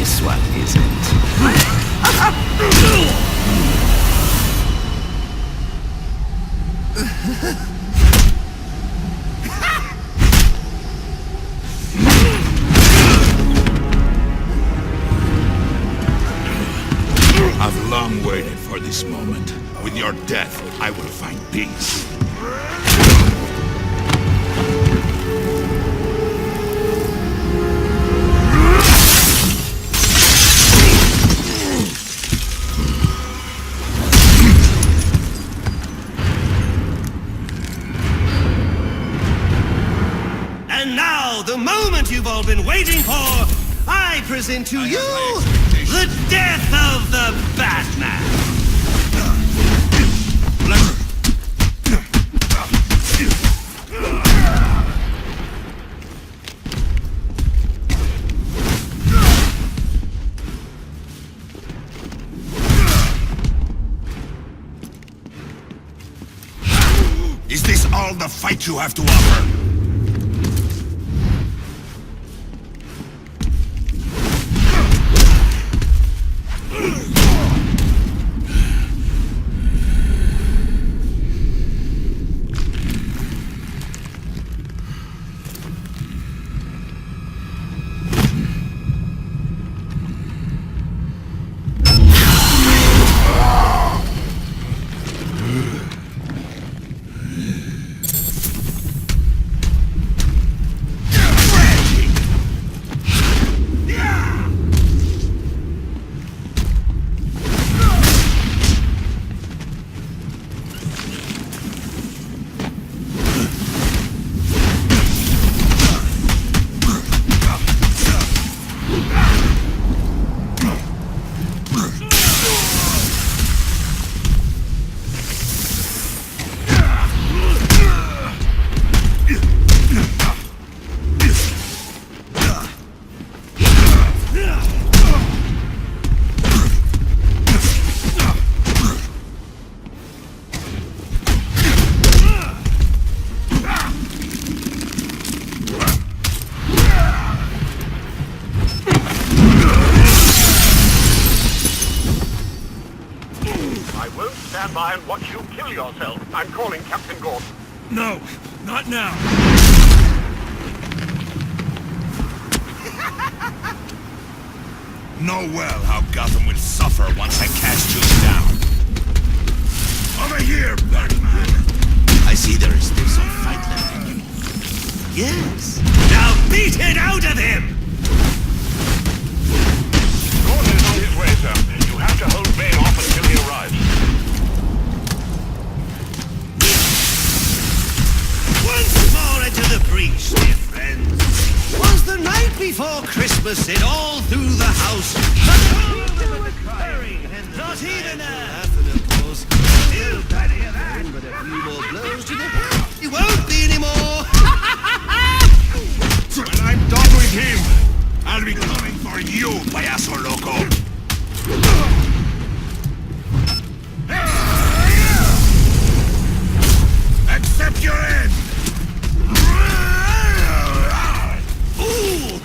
This one isn't. I've long waited for this moment. With your death, I will find peace. And now, the moment you've all been waiting for, I present to you the death of the Batman. Is this all the fight you have to offer? Stand by and watch you kill yourself. I'm calling Captain Gordon. No, not now. Know well how Gotham will suffer once I cast you down. Over here, Batman. I see there is still some fight left in you. Yes. Now beat it out of him! Gordon is on his way, sir. You have to hold Bane off until he arrives. Once more into the breach, dear friends. Was the night before Christmas it all through the house? Not even laughing, of course. Still plenty of that. But a few more blows to the head. You won't be anymore. When I'm done with him, I'll be coming for you, payaso loco. Accept your end. Ooh!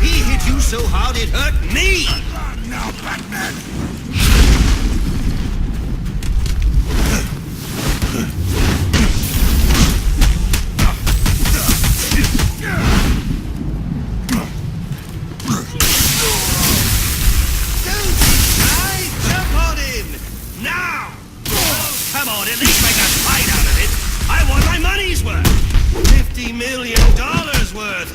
He hit you so hard it hurt me! Now, Batman! Don't be shy! Jump on him! Now! Oh, come on, at least make a fight out of it! I want my money's worth! $50 million worth!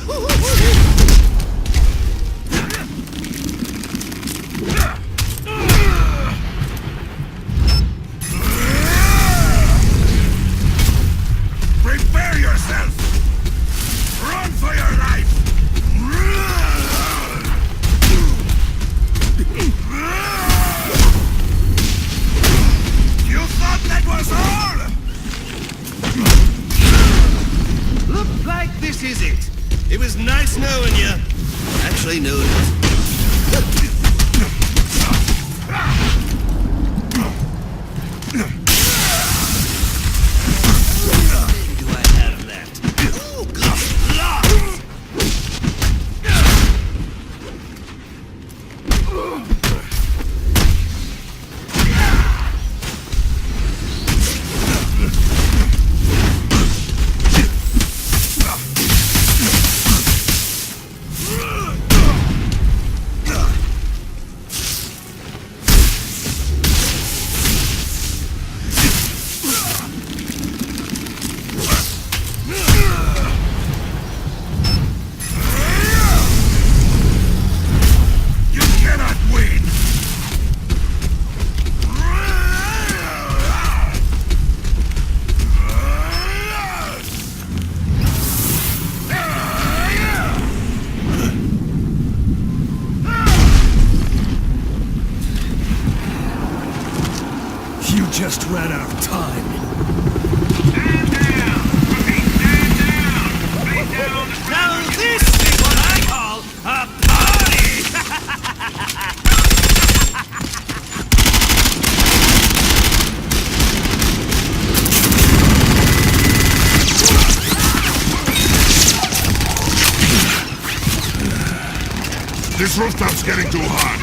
Prepare yourself! Run for your life! You thought that was all? Look like this is it. It was nice knowing you. Actually, no, it wasn't. Do I have left? Ooh, good luck! This rooftop's getting too hot.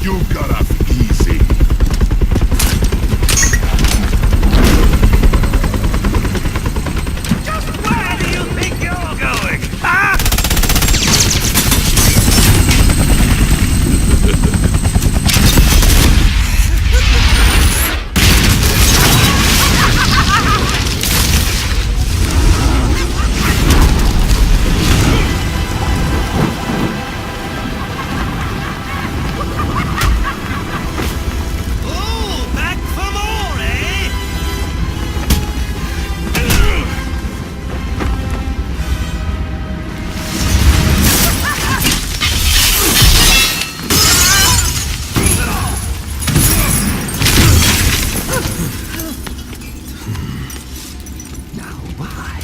You got off easy. Just where do you think you're going? Huh? Oh, back for more, eh? Now why?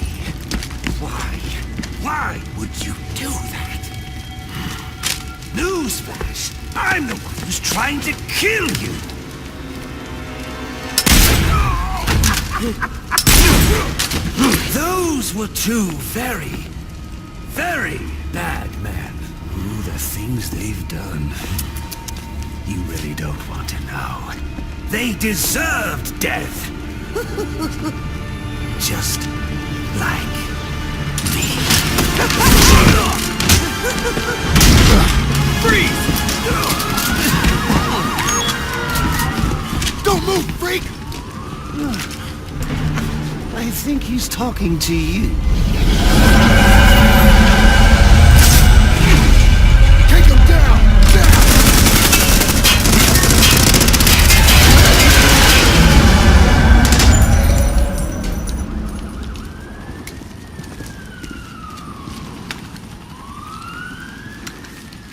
Why would you do that? Newsflash! I'm the one who's trying to kill you! Those were two very, very bad men. Ooh, the things they've done. You really don't want to know. They deserved death! Just like me. Freeze! Don't move, freak! I think he's talking to you. Take him down!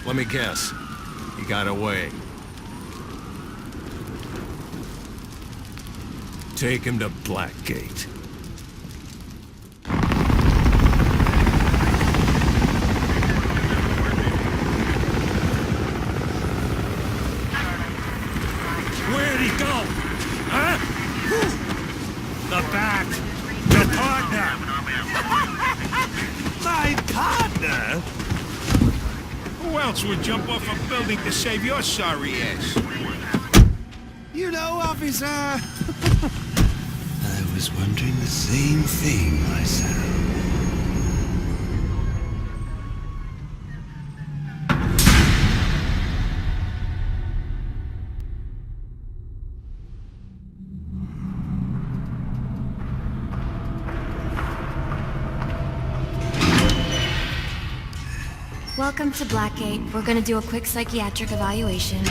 Let me guess. He got away. Take him to Blackgate. Where'd he go? Huh? The bat! Your partner! My partner? Who else would jump off a building to save your sorry ass? You know, officer... I was wondering the same thing myself. Welcome to Blackgate. We're gonna do a quick psychiatric evaluation.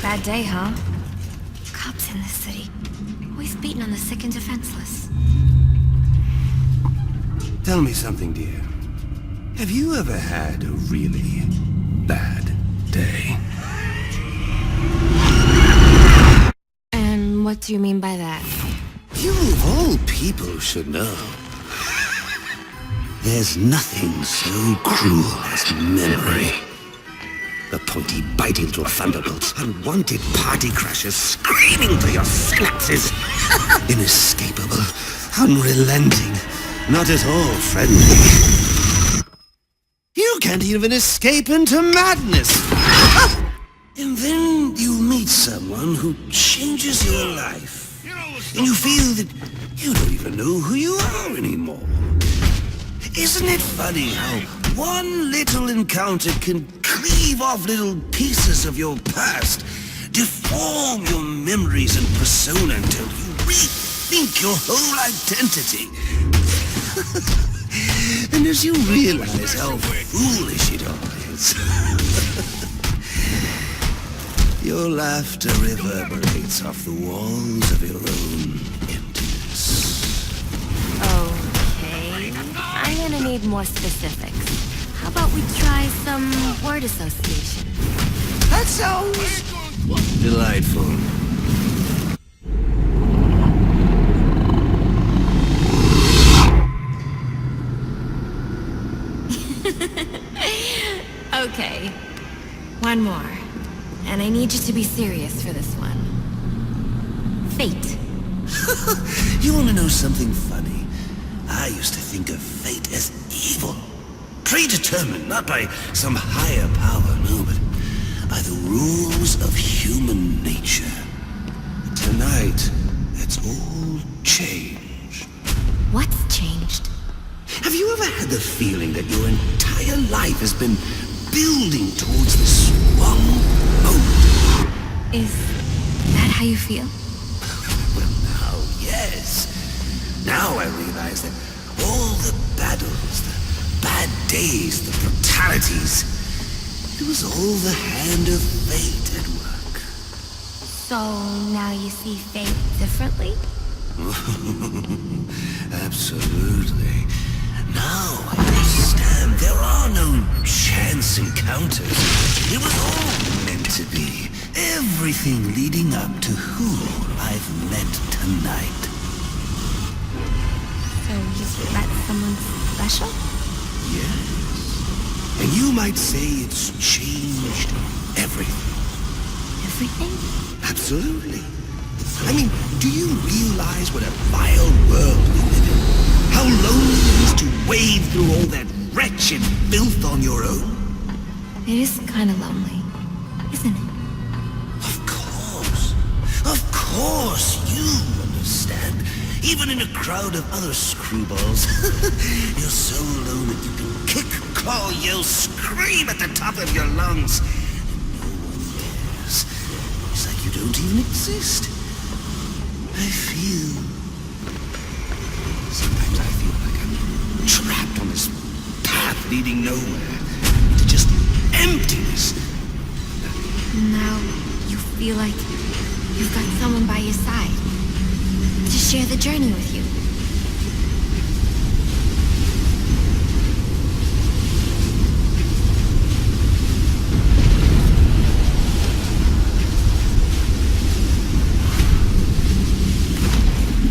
Bad day, huh? Cops in this city. Always beating on the sick and defenseless. Tell me something, dear. Have you ever had a really bad day? And what do you mean by that? You of all people should know. There's nothing so cruel as memory. The pointy, biting little thunderbolts, unwanted party crashers screaming through your synapses. Inescapable, unrelenting, not at all friendly. You can't even escape into madness. And then you meet someone who changes your life. And you feel that you don't even know who you are anymore. Isn't it funny how one little encounter can cleave off little pieces of your past, deform your memories and persona until you rethink your whole identity? And as you realize how foolish it all is, your laughter reverberates off the walls of your own emptiness. Okay. I'm gonna need more specifics. How about we try some word association? That sounds delightful. need you to be serious for this one. Fate. You want to know something funny? I used to think of fate as evil. Predetermined, not by some higher power, no, but by the rules of human nature. Tonight, that's all changed. What's changed? Have you ever had the feeling that your entire life has been building towards this one moment? Is that how you feel? Well, now, yes. Now I realize that all the battles, the bad days, the brutalities, it was all the hand of fate at work. So now you see fate differently? Absolutely. Now I understand there are no chance encounters. It was all meant to be. Everything leading up to who I've met tonight. So you've met someone special? Yes. And you might say it's changed everything. Everything? Absolutely. I mean, do you realize what a vile world we live in? How lonely it is to wade through all that wretched filth on your own? It is kind of lonely, isn't it? Of course. Of course, you understand. Even in a crowd of other screwballs. You're so alone that you can kick, claw, yell, scream at the top of your lungs. And no one cares. It's like you don't even exist. I feel... Sometimes I feel like I'm trapped on this path leading nowhere. Into just emptiness. Now you feel like you've got someone by your side to share the journey with you.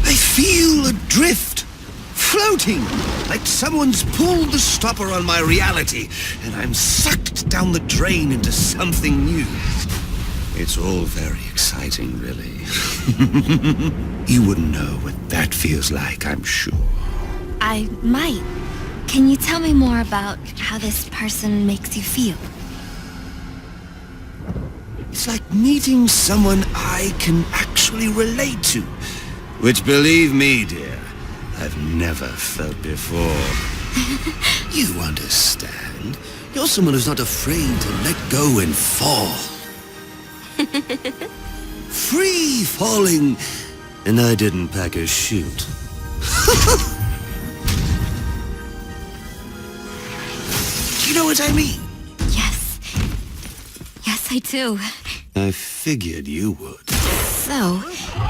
I feel adrift, floating, like someone's pulled the stopper on my reality, and I'm sucked down the drain into something new. It's all very exciting, really. You wouldn't know what that feels like, I'm sure. I might. Can you tell me more about how this person makes you feel? It's like meeting someone I can actually relate to. Which, believe me, dear, I've never felt before. You understand. You're someone who's not afraid to let go and fall. Free falling, and I didn't pack a chute. You know what I mean? Yes. Yes, I do. I figured you would. So,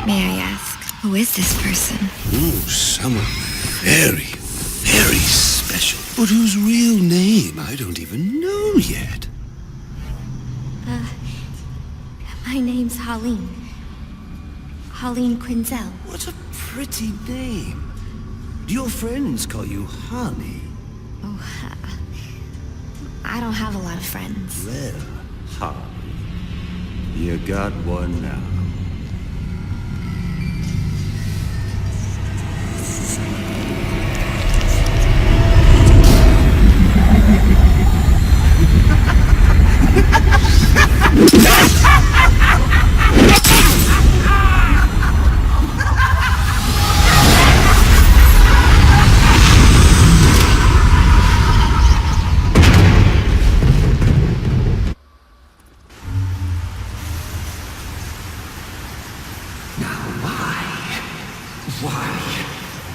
may I ask, who is this person? Oh, someone very, very special. But whose real name I don't even know yet. My name's Holleen. Holleen Quinzel. What a pretty name. Do your friends call you Honey? Oh, I don't have a lot of friends. Well, Holly, you got one now.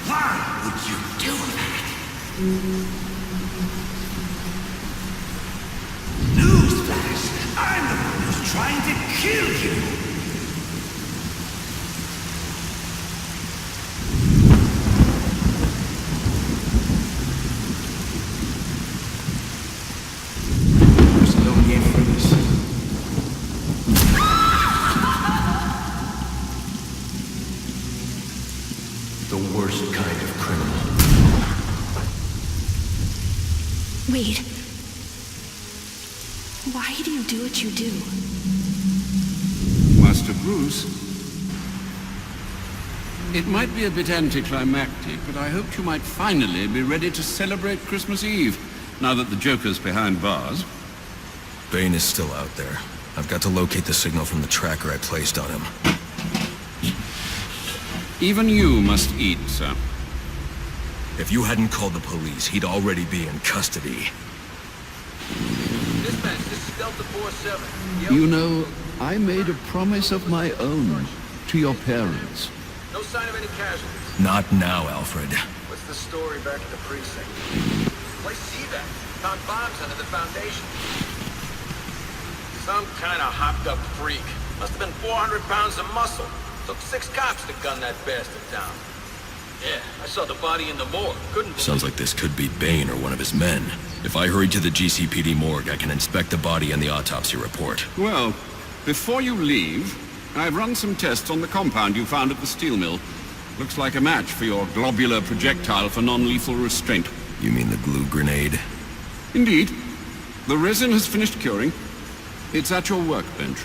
Why would you do that? Newsflash! I'm the one who's trying to kill you! There's no need for this. The worst kind of criminal. Wade. Why do you do what you do? Master Bruce. It might be a bit anticlimactic, but I hoped you might finally be ready to celebrate Christmas Eve, now that the Joker's behind bars. Bane is still out there. I've got to locate the signal from the tracker I placed on him. Even you must eat, sir. If you hadn't called the police, he'd already be in custody. Dispatch, this is Delta 47. You know, I made a promise of my own to your parents. No sign of any casualties. Not now, Alfred. What's the story back at the precinct? Place CVAC. Found bombs under the foundation. Some kind of hopped-up freak. Must have been 400 pounds of muscle. Took 6 cops to gun that bastard down. Yeah, I saw the body in the morgue. Couldn't believe. Sounds like this could be Bane or one of his men. If I hurry to the GCPD morgue, I can inspect the body and the autopsy report. Well, before you leave, I've run some tests on the compound you found at the steel mill. Looks like a match for your globular projectile for non-lethal restraint. You mean the glue grenade? Indeed. The resin has finished curing. It's at your workbench.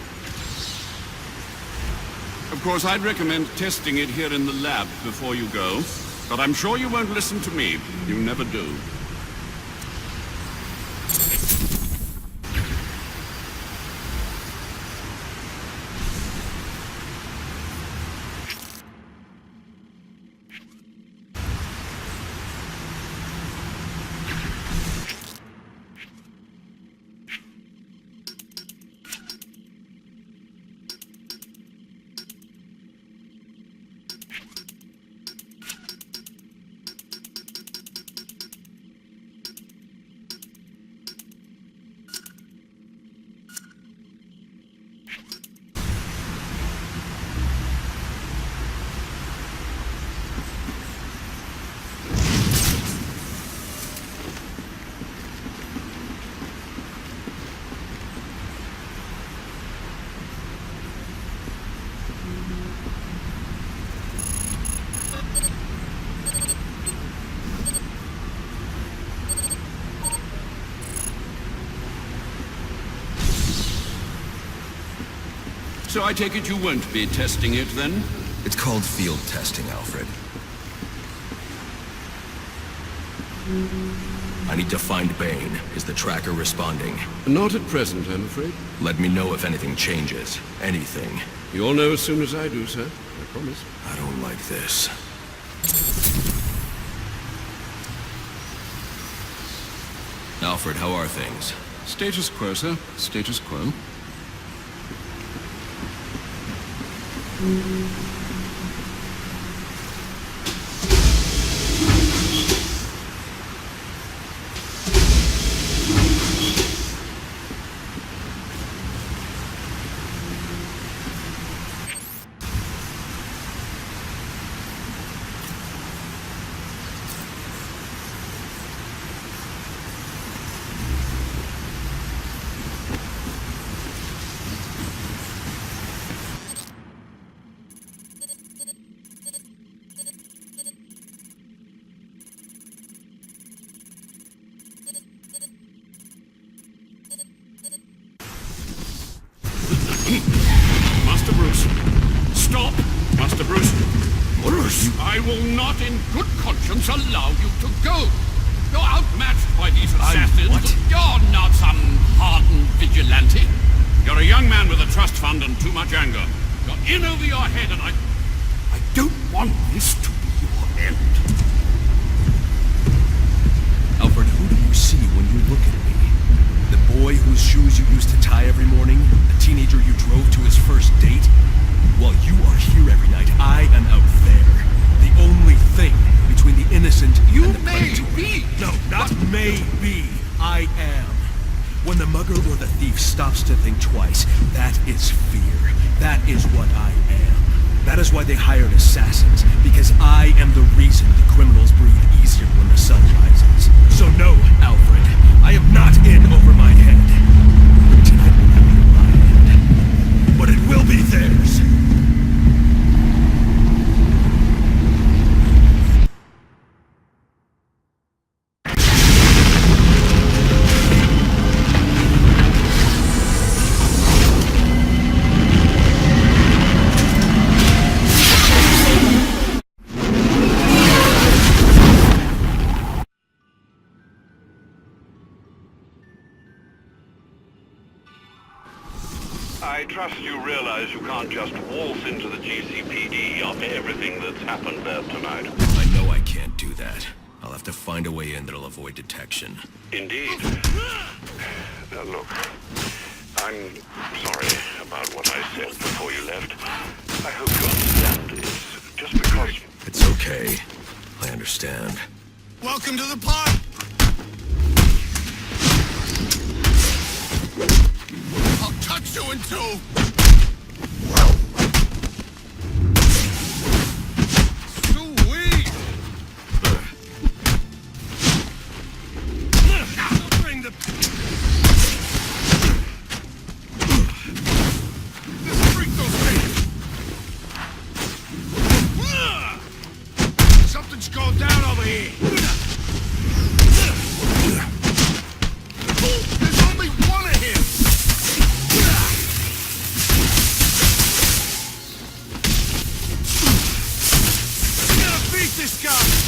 Of course, I'd recommend testing it here in the lab before you go, but I'm sure you won't listen to me. You never do. So I take it you won't be testing it, then? It's called field testing, Alfred. I need to find Bane. Is the tracker responding? Not at present, I'm afraid. Let me know if anything changes. Anything. You'll know as soon as I do, sir. I promise. I don't like this. Alfred, how are things? Status quo, sir. Status quo. Master Bruce. Stop! Master Bruce. Bruce! I will not in good conscience allow you to go. You're outmatched by these assassins. What? You're not some hardened vigilante. You're a young man with a trust fund and too much anger. You're in over your head and I don't want this to be your end. Alfred, who do you see when you look at me? The boy whose shoes you used to tie every morning? The teenager you drove to his first date? While you are here every night, I am out there. The only thing between the innocent and the predator. Be. No, not maybe. I am. When the mugger or the thief stops to think twice, that is fear. That is what I am. That is why they hired assassins, because I am the reason the criminals breathe easier when the sun rises. So no, Alfred, I am not in over my head. Tonight will not be my end, but it will be theirs. trust you realize you can't just waltz into the GCPD after everything that's happened there tonight. I know I can't do that. I'll have to find a way in that'll avoid detection. Indeed. Look, I'm sorry about what I said before you left. I hope you understand. It's just because... It's okay. I understand. Welcome to the park! I'll touch you in two! Sweet! Bring the... Just freak those things! Something's going down over here! There's only one of him! Gotta beat this guy!